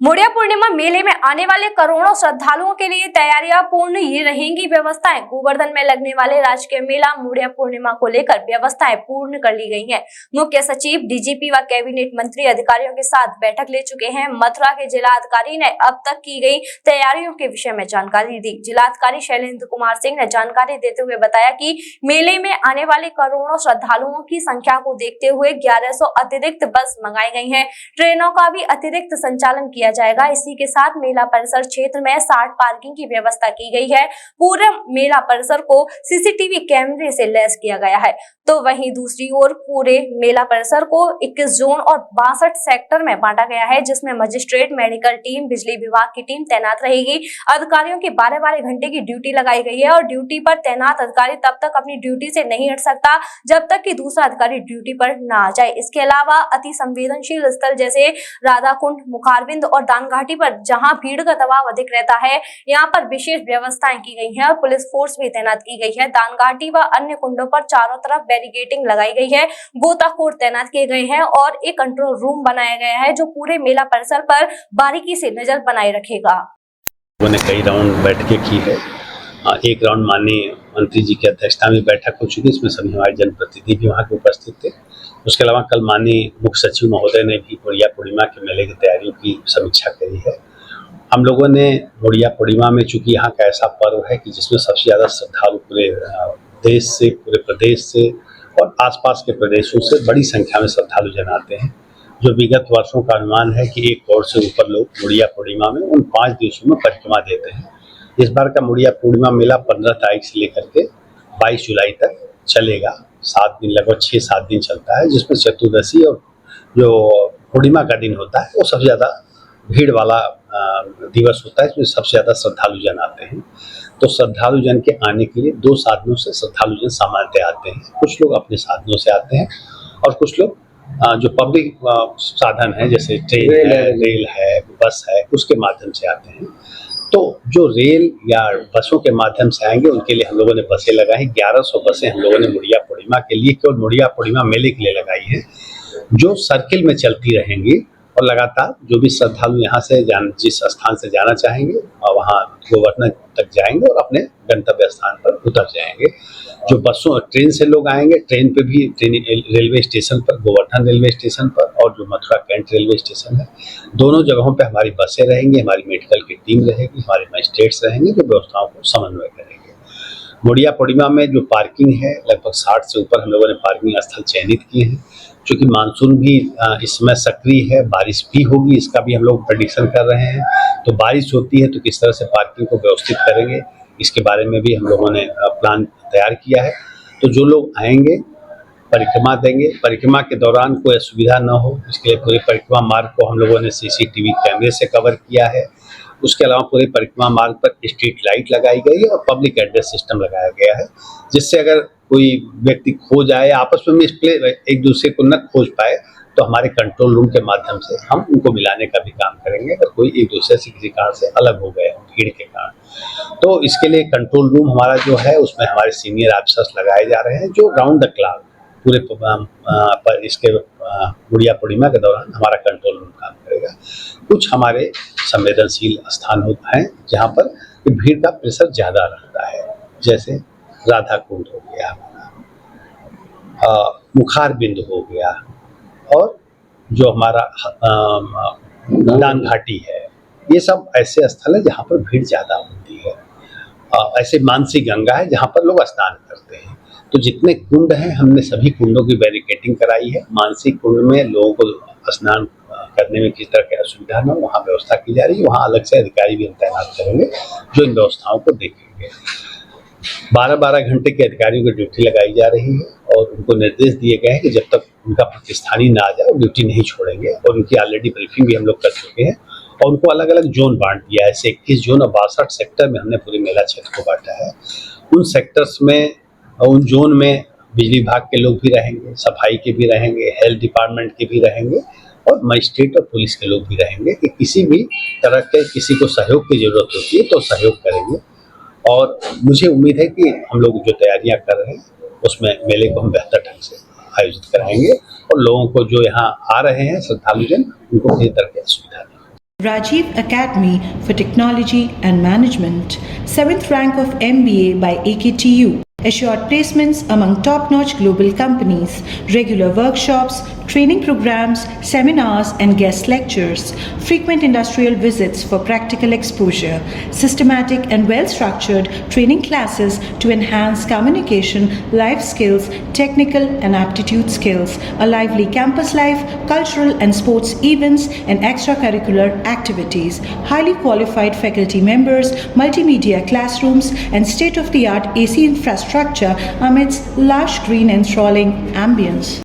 मुड़िया पूर्णिमा मेले में आने वाले करोड़ों श्रद्धालुओं के लिए तैयारियां पूर्ण ही रहेंगी व्यवस्थाएं। गोवर्धन में लगने वाले राजकीय मेला मुड़िया पूर्णिमा को लेकर व्यवस्थाएं पूर्ण कर ली गई हैं। मुख्य सचिव, डीजीपी व कैबिनेट मंत्री अधिकारियों के साथ बैठक ले चुके हैं। मथुरा के जिलाधिकारी ने अब तक की गई तैयारियों के विषय में जानकारी दी। जिलाधिकारी शैलेंद्र कुमार सिंह ने जानकारी देते हुए बताया कि मेले में आने वाले करोड़ों श्रद्धालुओं की संख्या को देखते हुए 1100 अतिरिक्त बस मंगाई गई है। ट्रेनों का भी अतिरिक्त संचालन किया जाएगा। इसी के साथ मेला परिसर क्षेत्र में 60 पार्किंग की व्यवस्था की गई है। पूरे मेला परिसर को सीसीटीवी कैमरे से लैस किया गया है। तो वहीं दूसरी ओर पूरे मेला परिसर को 21 जोन और 62 सेक्टर में बांटा गया है, जिसमें मजिस्ट्रेट, मेडिकल टीम, बिजली विभाग की टीम तैनात रहेगी। अधिकारियों की 12-12 घंटे की ड्यूटी लगाई गई है और ड्यूटी पर तैनात अधिकारी तब तक अपनी ड्यूटी से नहीं हट सकता जब तक कि दूसरा अधिकारी ड्यूटी पर न आ जाए। इसके अलावा अति संवेदनशील स्थल जैसे राधा कुंड, मुखारबिंद और दान घाटी पर जहां भीड़ का दबाव अधिक रहता है, यहां पर विशेष व्यवस्थाएं की गई हैं और पुलिस फोर्स भी तैनात की गई है। दान घाटी व अन्य कुंडों पर चारों तरफ बैरिकेडिंग लगाई गई है, गोताखोर तैनात किए गए हैं और एक कंट्रोल रूम बनाया गया है जो पूरे मेला परिसर पर बारीकी से नजर बनाए रखेगा। उन्होंने कई राउंड बैठकें की है। एक राउंड माननीय मंत्री जी की अध्यक्षता में बैठक हो चुकी है, इसमें सभी हमारे जनप्रतिनिधि भी वहाँ के उपस्थित थे। उसके अलावा कल माननीय मुख्य सचिव महोदय ने भी मुड़िया पूर्णिमा के मेले की तैयारियों की समीक्षा करी है। हम लोगों ने मुड़िया पूर्णिमा में, चूंकि यहाँ का ऐसा पर्व है कि जिसमें सबसे ज़्यादा श्रद्धालु पूरे देश से, पूरे प्रदेश से और आसपास के प्रदेशों से बड़ी संख्या में श्रद्धालु जन आते हैं, जो विगत वर्षों का अनुमान है कि 1 करोड़ से ऊपर लोग मुड़िया पूर्णिमा में उन 5 दिवसों में परिक्रमा देते हैं। इस बार का मुड़िया पूर्णिमा मेला 15 तारीख से लेकर के 22 जुलाई तक चलेगा। 7 दिन, लगभग 6-7 दिन चलता है, जिसमें चतुर्दशी और जो पूर्णिमा का दिन होता है वो सबसे ज़्यादा भीड़ वाला दिवस होता है, इसमें सबसे ज़्यादा श्रद्धालु जन आते हैं। तो श्रद्धालु जन के आने के लिए 2 साधनों से श्रद्धालु जन सामान्यतः आते हैं। कुछ लोग अपने साधनों से आते हैं और कुछ लोग जो पब्लिक साधन है जैसे ट्रेन है, रेल है, बस है, उसके माध्यम से आते हैं। तो जो रेल या बसों के माध्यम से आएंगे उनके लिए हम लोगों ने बसें लगाई। 1100 बसें हम लोगों ने मुड़िया पूर्णिमा के लिए, केवल मुड़िया पूर्णिमा मेले के लिए लगाई है, जो सर्किल में चलती रहेंगी और लगातार जो भी श्रद्धालु यहाँ से जिस स्थान से जाना चाहेंगे और वहाँ गोवर्धन तक जाएंगे और अपने गंतव्य स्थान पर उतर जाएंगे। जो बसों, ट्रेन से लोग आएंगे, ट्रेन पे भी रेलवे स्टेशन पर, गोवर्धन रेलवे स्टेशन पर और जो मथुरा कैंट रेलवे स्टेशन है, दोनों जगहों पे हमारी बसें रहेंगी, हमारी मेडिकल की टीम रहेगी, हमारे मजिस्ट्रेट्स रहेंगे जो व्यवस्थाओं को समन्वय करेंगे। मुड़िया पूर्णिमा में जो पार्किंग है, लगभग 60 से ऊपर हम लोगों ने पार्किंग स्थल चयनित किए हैं। चूँकि मानसून भी इस समय सक्रिय है, बारिश भी होगी, इसका भी हम लोग प्रेडिक्शन कर रहे हैं। तो बारिश होती है तो किस तरह से पार्किंग को व्यवस्थित करेंगे, इसके बारे में भी हम लोगों ने प्लान तैयार किया है। तो जो लोग आएंगे, परिक्रमा देंगे, परिक्रमा के दौरान कोई असुविधा न हो, इसके लिए पूरे परिक्रमा मार्ग को हम लोगों ने सीसीटीवी कैमरे से कवर किया है। उसके अलावा पूरे परिक्रमा मार्ग पर स्ट्रीट लाइट लगाई गई है और पब्लिक एड्रेस सिस्टम लगाया गया है, जिससे अगर कोई व्यक्ति खो जाए, आपस में एक दूसरे को न खोज पाए, तो हमारे कंट्रोल रूम के माध्यम से हम उनको मिलाने का भी काम करेंगे अगर कोई एक दूसरे से किसी कारण से अलग हो गए भीड़ के कारण। तो इसके लिए कंट्रोल रूम हमारा जो है उसमें हमारे सीनियर ऑफिसर्स लगाए जा रहे हैं, जो राउंड द क्लॉक पूरे पर इसके मुड़िया पूर्णिमा के दौरान हमारा कंट्रोल रूम काम करेगा। कुछ हमारे संवेदनशील स्थान होते हैं जहाँ पर भीड़ का प्रेशर ज़्यादा रहता है, जैसे राधा कुंड हो गया, मुखारबिंद हो गया और जो हमारा दान घाटी है, ये सब ऐसे स्थल है जहाँ पर भीड़ ज़्यादा होती है। ऐसे मानसी गंगा है जहाँ पर लोग स्नान करते हैं। तो जितने कुंड हैं, हमने सभी कुंडों की बैरिकेडिंग कराई है। मानसी कुंड में लोगों को स्नान करने में किसी तरह की असुविधा न हो, वहाँ व्यवस्था की जा रही है। वहाँ अलग से अधिकारी भी हम तैनात करेंगे जो इन व्यवस्थाओं को देखेंगे। 12-12 घंटे के अधिकारियों की ड्यूटी लगाई जा रही है और उनको निर्देश दिए गए हैं कि जब तक उनका प्रतिस्थानी ना आ जाए वो ड्यूटी नहीं छोड़ेंगे। और उनकी ऑलरेडी ब्रीफिंग भी हम लोग कर चुके हैं और उनको अलग अलग जोन बांट दिया है। ऐसे 21 जोन और 62 सेक्टर में हमने पूरे मेला क्षेत्र को बांटा है। उन सेक्टर्स में, उन जोन में बिजली विभाग के लोग भी रहेंगे, सफाई के भी रहेंगे, हेल्थ डिपार्टमेंट के भी रहेंगे और मजिस्ट्रेट और पुलिस के लोग भी रहेंगे कि किसी भी तरह के किसी को सहयोग की जरूरत होती है तो सहयोग करेंगे। और मुझे उम्मीद है कि हम लोग जो तैयारियां कर रहे हैं उसमें मेले को हम बेहतर ढंग से आयोजित कराएंगे और लोगों को जो यहाँ आ रहे हैं श्रद्धालुजन, उनको किसी तरह की असुविधा नहीं। Rajiv Academy for Technology and Management, 7th rank of MBA by AKTU, assured placements among top-notch global companies, regular workshops, training programs, seminars and guest lectures, frequent industrial visits for practical exposure, systematic and well-structured training classes to enhance communication, life skills, technical and aptitude skills, a lively campus life, cultural and sports events and extracurricular activities, highly qualified faculty members, multimedia classrooms and state-of-the-art AC infrastructure amidst lush green enthralling ambience.